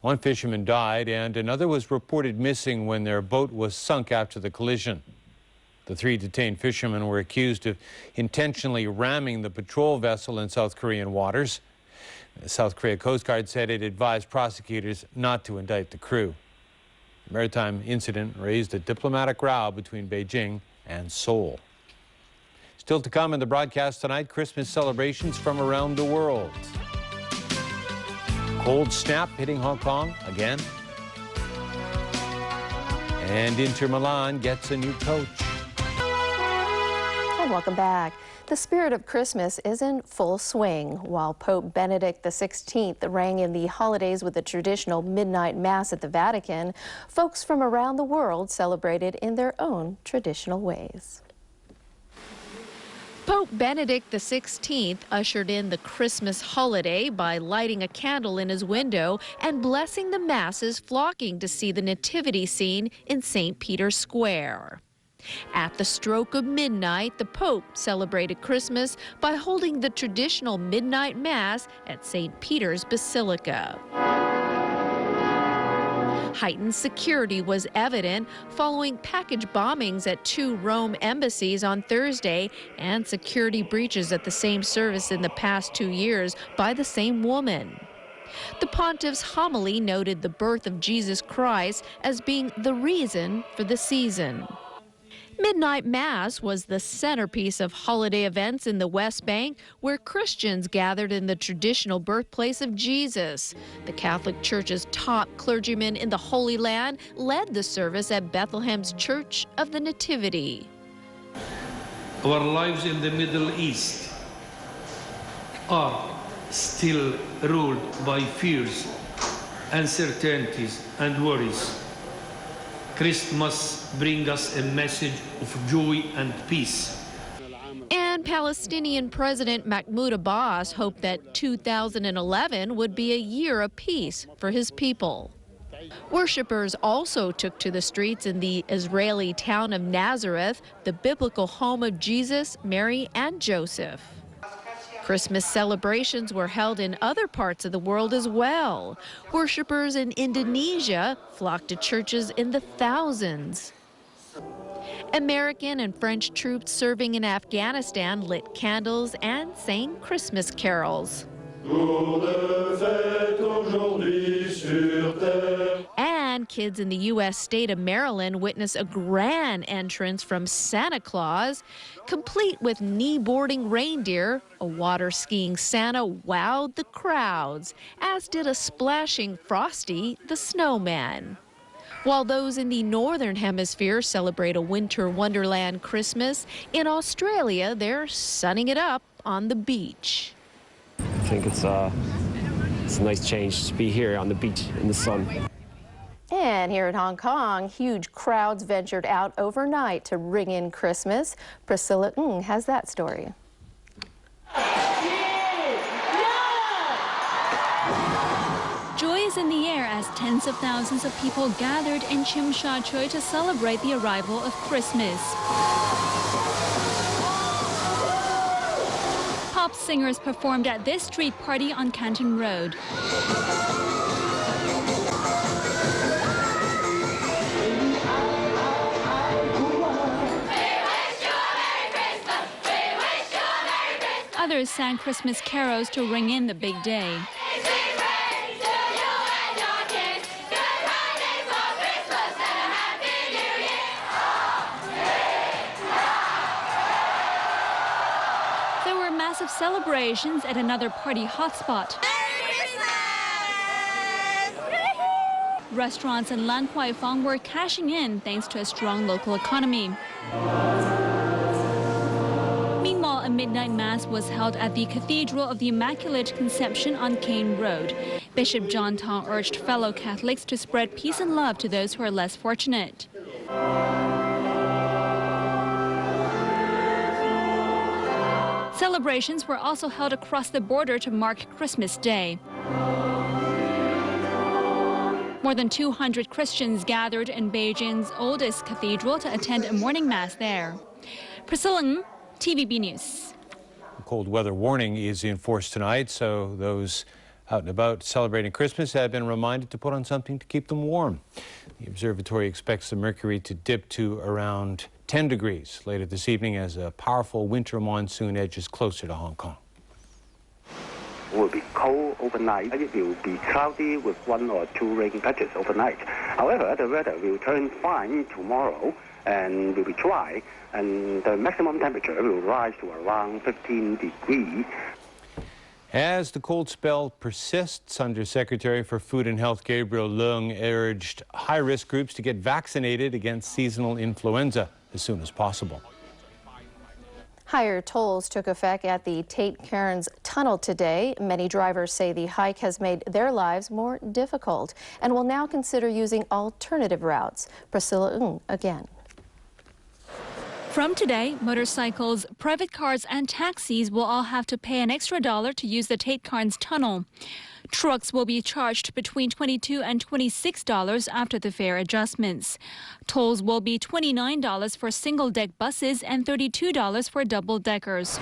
One fisherman died and another was reported missing when their boat was sunk after the collision. The 3 detained fishermen were accused of intentionally ramming the patrol vessel in South Korean waters. The South Korea Coast Guard said it advised prosecutors not to indict the crew. The maritime incident raised a diplomatic row between Beijing and Seoul. Still to come in the broadcast tonight, Christmas celebrations from around the world. Cold snap hitting Hong Kong again. And Inter Milan gets a new coach. And welcome back. The spirit of Christmas is in full swing. While Pope Benedict XVI rang in the holidays with a traditional midnight mass at the Vatican, folks from around the world celebrated in their own traditional ways. Pope Benedict XVI ushered in the Christmas holiday by lighting a candle in his window and blessing the masses flocking to see the nativity scene in St. Peter's Square. At the stroke of midnight, the Pope celebrated Christmas by holding the traditional midnight mass at St. Peter's Basilica. Heightened security was evident following package bombings at 2 Rome embassies on Thursday and security breaches at the same service in the past 2 years by the same woman. The pontiff's homily noted the birth of Jesus Christ as being the reason for the season. Midnight Mass was the centerpiece of holiday events in the West Bank, where Christians gathered in the traditional birthplace of Jesus. The Catholic Church's top clergyman in the Holy Land led the service at Bethlehem's Church of the Nativity. Our lives in the Middle East are still ruled by fears, uncertainties, and worries. Christmas brings us a message of joy and peace. And Palestinian President Mahmoud Abbas hoped that 2011 would be a year of peace for his people. Worshippers also took to the streets in the Israeli town of Nazareth, the biblical home of Jesus, Mary, and Joseph. Christmas celebrations were held in other parts of the world as well. Worshippers in Indonesia flocked to churches in the thousands. American and French troops serving in Afghanistan lit candles and sang Christmas carols. And kids in the U.S. state of Maryland witnessed a grand entrance from Santa Claus, complete with knee-boarding reindeer. A water-skiing Santa wowed the crowds, as did a splashing Frosty the Snowman. While those in the Northern Hemisphere celebrate a winter wonderland Christmas, in Australia they're sunning it up on the beach. I think it's a nice change to be here on the beach in the sun. And here in Hong Kong, huge crowds ventured out overnight to ring in Christmas. Priscilla Ng has that story. Joy is in the air as tens of thousands of people gathered in Tsim Sha Tsui to celebrate the arrival of Christmas. Pop singers performed at this street party on Canton Road. Others sang Christmas carols to ring in the big day. There were massive celebrations at another party hotspot. Restaurants in Lan Kwai Fong were cashing in thanks to a strong local economy. Meanwhile, a midnight mass was held at the Cathedral of the Immaculate Conception on Kane Road. Bishop John Tong urged fellow Catholics to spread peace and love to those who are less fortunate. Celebrations were also held across the border to mark Christmas Day. More than 200 Christians gathered in Beijing's oldest cathedral to attend a morning mass there. Priscilla Ng, TVB News. A cold weather warning is in force tonight, so those out and about celebrating Christmas have been reminded to put on something to keep them warm. The observatory expects the mercury to dip to around 10 degrees later this evening as a powerful winter monsoon edges closer to Hong Kong. It will be cold overnight. It will be cloudy with 1 or 2 rain patches overnight. However, the weather will turn fine tomorrow and will be dry, and the maximum temperature will rise to around 15 degrees. As the cold spell persists, Undersecretary for Food and Health Gabriel Leung urged high-risk groups to get vaccinated against seasonal influenza as soon as possible. Higher tolls took effect at the Tate Cairns Tunnel today. Many drivers say the hike has made their lives more difficult and will now consider using alternative routes. Priscilla Ng again. From today, motorcycles, private cars and taxis will all have to pay an extra $1 to use the Tate Cairns Tunnel. Trucks will be charged between $22 and $26 after the fare adjustments. Tolls will be $29 for single-deck buses and $32 for double-deckers.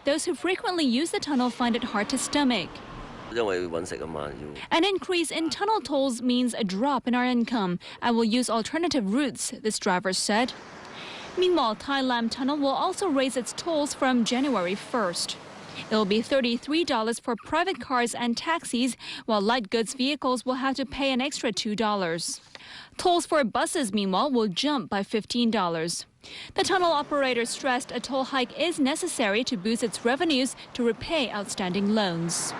Those who frequently use the tunnel find it hard to stomach. An increase in tunnel tolls means a drop in our income and will use alternative routes, this driver said. Meanwhile, Tai Lam Tunnel will also raise its tolls from January 1st. It will be $33 for private cars and taxis, while light goods vehicles will have to pay an extra $2. Tolls for buses, meanwhile, will jump by $15. The tunnel operator stressed a toll hike is necessary to boost its revenues to repay outstanding loans.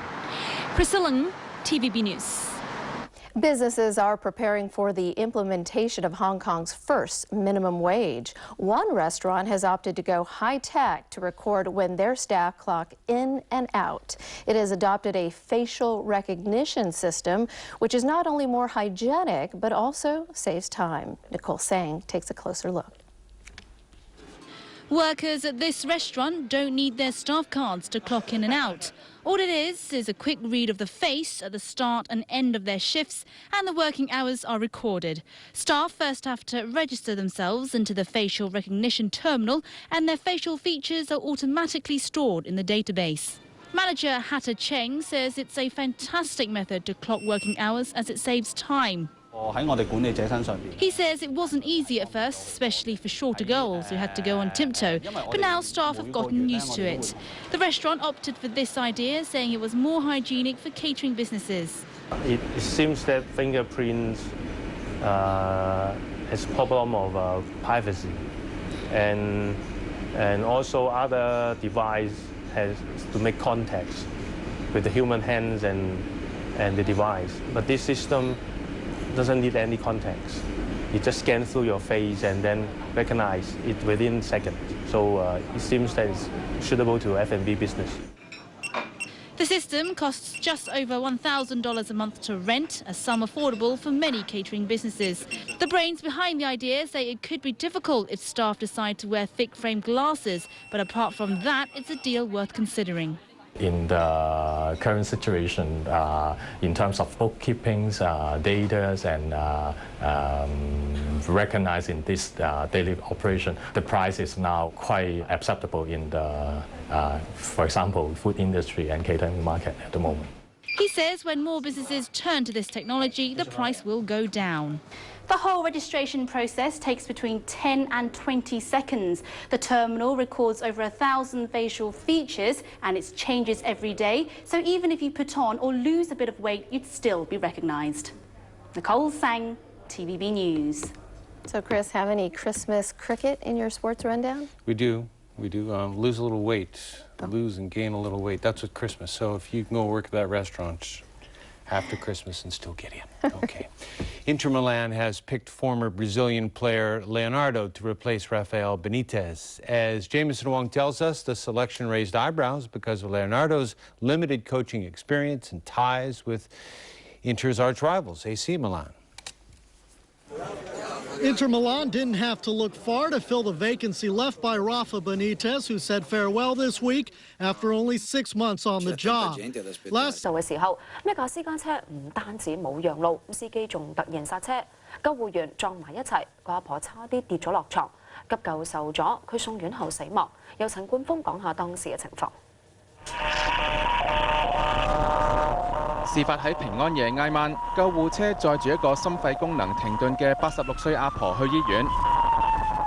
Priscilla Ng, TVB News. Businesses are preparing for the implementation of Hong Kong's first minimum wage. One restaurant has opted to go high-tech to record when their staff clock in and out. It has adopted a facial recognition system, which is not only more hygienic, but also saves time. Nicole Sang takes a closer look. Workers at this restaurant don't need their staff cards to clock in and out. All it is a quick read of the face at the start and end of their shifts, and the working hours are recorded. Staff first have to register themselves into the facial recognition terminal, and their facial features are automatically stored in the database. Manager Hatta Cheng says it's a fantastic method to clock working hours as it saves time. He says it wasn't easy at first, especially for shorter girls who had to go on tiptoe, but now staff have gotten used to it. The restaurant opted for this idea, saying it was more hygienic for catering businesses. It seems that fingerprints is a problem of privacy, and also other device has to make contacts with the human hands and the device. But this system doesn't need any contacts. It just scans through your face and then recognize it within seconds. So it seems that it's suitable to F&B business. The system costs just over $1,000 a month to rent, a sum affordable for many catering businesses. The brains behind the idea say it could be difficult if staff decide to wear thick-frame glasses, but apart from that, it's a deal worth considering. In the current situation, in terms of bookkeeping, data, and recognizing this daily operation, the price is now quite acceptable in the, for example, food industry and catering market at the moment. He says when more businesses turn to this technology, the price will go down. The whole registration process takes between 10 and 20 seconds. The terminal records over 1,000 facial features and it changes every day. So even if you put on or lose a bit of weight, you'd still be recognised. Nicole Sang, TVB News. So Chris, have any Christmas cricket in your sports rundown? We do. Lose a little weight, lose and gain a little weight. That's what Christmas. So if you can go work at that restaurant after Christmas and still get in. Okay. Inter Milan has picked former Brazilian player Leonardo to replace Rafael Benitez. As Jameson Wong tells us, the selection raised eyebrows because of Leonardo's limited coaching experience and ties with Inter's arch rivals, AC Milan. Inter Milan didn't have to look far to fill the vacancy left by Rafa Benitez, who said farewell this week after only 6 months on the job. 嘅時候，一架私家車唔單止冇讓路，司機仲突然剎車，救護員撞埋一齊，個阿婆差啲跌咗落床，急救受阻，佢送院後死亡。有陳冠峰講下當時嘅情況。事發喺平安夜挨晚，救護車載住一個心肺功能停頓嘅86歲阿婆去醫院。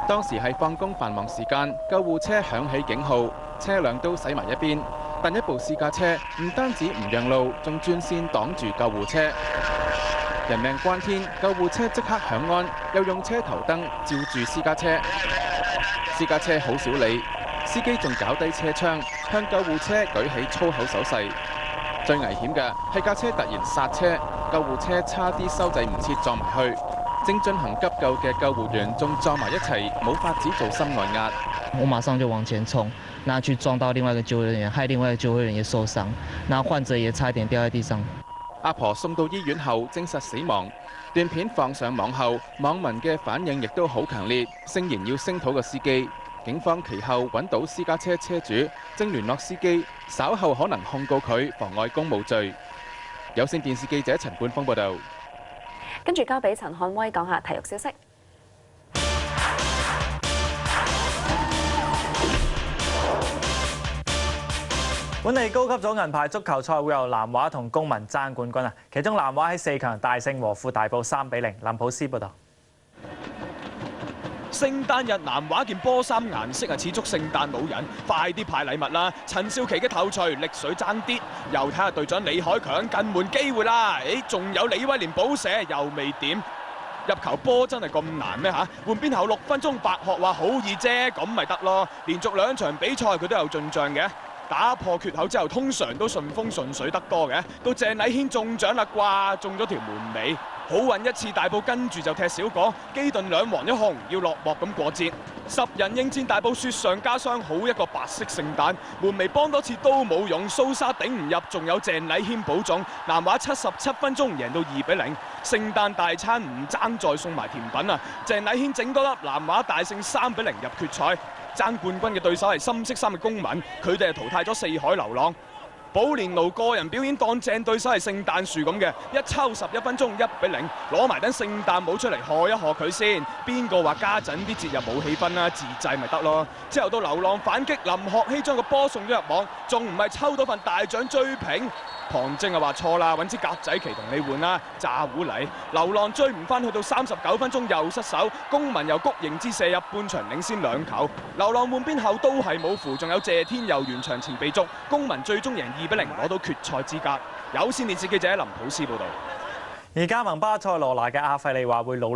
當時係放工繁忙時間，救護車響起警號，車輛都駛埋一邊。但一部私家車唔單止唔讓路，仲轉線擋住救護車。人命關天，救護車即刻響安，又用車頭燈照住私家車。私家車好少理，司機仲搞低車窗，向救護車舉起粗口手勢。最危險嘅係架車突然剎車，救護車差啲收掣唔切撞埋去。正進行急救嘅救護員仲撞埋一齊，冇法子做心外壓。我馬上就往前衝，那去撞到另外一個救護人員，害另外一個救護人員也受傷，那患者也差點掉在地上。阿婆送到醫院後證實死亡。段片放上網後，網民嘅反應亦都好強烈，聲言要聲討個司機。警方其後揾到私家車車主，正聯絡司機，稍後可能控告佢妨礙公務罪。有線電視記者陳冠峰報導。跟住交俾陳漢威講下體育消息。本地高級組銀牌足球賽會由南華同公民爭冠軍啊！其中南華喺4強大勝和富大埔3-0。林普斯報導。聖誕日南華件波衫顏色似足聖誕老人，快啲派禮物啦！陳少琪嘅頭槌力水爭啲，又睇下隊長李海強近門機會啦！仲有李威廉補射又未點，入球波真係咁難咩嚇？換邊後6分鐘，白學話好易啫，咁咪得咯！連續2場比賽佢都有進帳嘅。打破缺口之後，通常都順風順水得多嘅。到鄭禮軒中獎啦啩，中咗條門尾。好運一次，大埔跟住就踢小港，基頓2黃1紅，要落幕咁過節。10人應戰大埔雪上加霜，好一個白色聖誕。門楣幫多次都冇用，蘇沙頂唔入，仲有鄭禮軒保中。南華77分鐘贏到2-0，聖誕大餐唔爭再送埋甜品啊！鄭禮軒整多粒，南華大勝3-0入決賽。爭冠軍嘅對手係深色衫嘅公民，佢哋係淘汰咗4海流浪。保連奴個人表演當正對手係聖誕樹咁嘅，一抽11分鐘1-0，攞埋頂聖誕帽出嚟賀一賀佢先。邊個話家陣啲節日冇氣氛啊？自製咪得咯。之後到流浪反擊，林學希將個波送咗入網，仲唔係抽到份大獎追平？唐晶啊話錯啦，揾支格仔旗同你換啦，炸糊嚟。流浪追唔翻，去到39分鐘又失手，公民由谷盈之射入，半場領先2球。流浪換邊後都係冇符，仲有謝天佑完場前被捉，公民最終贏2-0攞到決賽資格。有線電視記者林普斯報導。而加盟巴塞羅那嘅阿費利話會努力。